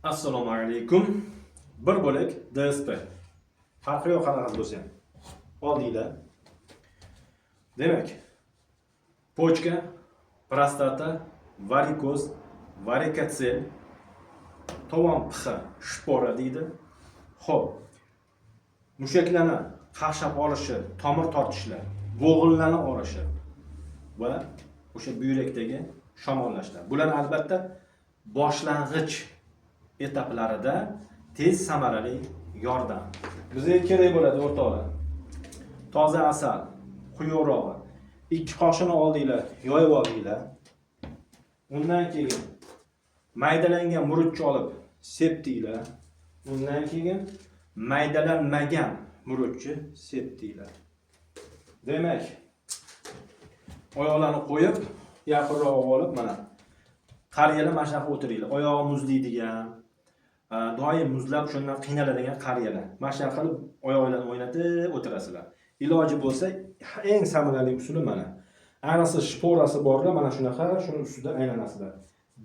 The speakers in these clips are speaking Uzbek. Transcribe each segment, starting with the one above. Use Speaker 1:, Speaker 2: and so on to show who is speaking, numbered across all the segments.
Speaker 1: Assalomu alaykum. Bir bo'lak DSP. Farqi yo'q qanaqasi bo'lsa ham. Oldinglar. Demak, pochka, prostata, varikoz, varikotsel, tovon pixi, shpora deydi. Xo'p. Mushaklarni qaqshab olishi, tomir tortishlar, bo'g'inlarni orishi va o'sha buyrakdagi shamollashlar. Bular albatta boshlang'ich etaplarida tez samarali yordam. Bizga kerak bo'ladi o'rtoqlar. Toza asal, quyuqrog'i. 2 qoshiqni oldinglar, yoyib oldinglar. Undan keyin maydalangan murutchi olib sepdinglar. Undan keyin maydalanmagan murutchi sepdinglar. Demak, oyoqlarni qo'yib, yaqinroq olib mana qariyalar mana shunaqa o'tiringlar. Oyog'i muzlaydigan, doim muzlab shundan qiynaladigan qariyalar. Mana shunaqa qilib oyoqlarni o'ynatib o'tirasizlar. Iloji bo'lsa, eng samarali usuli mana. Ayniqsa shporasi borlar, mana shunaqa, shuni ustida aylanasizlar.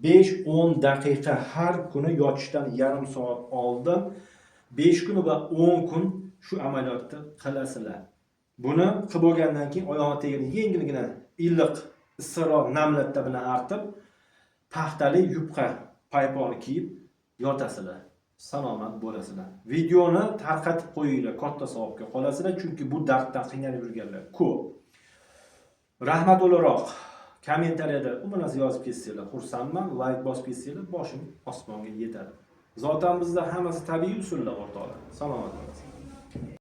Speaker 1: 5-10 daqiqa har kuni yotishdan yarim soat oldin 5 kun va 10 kun shu amaliyotni qilasizlar. Buni qilib bo'lgandan keyin oyog'i tagini yengilgina iliq, issiqroq namlatda bilan artib, taxtali yupqa payponi kiyib yotasizlar. Salomat bo'lasizlar. Videoni tarqatib qo'yinglar, katta savobga qolasizlar, chunki bu darddan qiynalib yurganlar ko'p. Rahmat o'laroq kommentariyada bu narsa yozib ketsanglar, xursandman. Like bosib ketsanglar, boshim osmonga yetadi. Zotan bizda hammasi tabiiy usullar o'rtoqlar. Salomat bo'lasiz.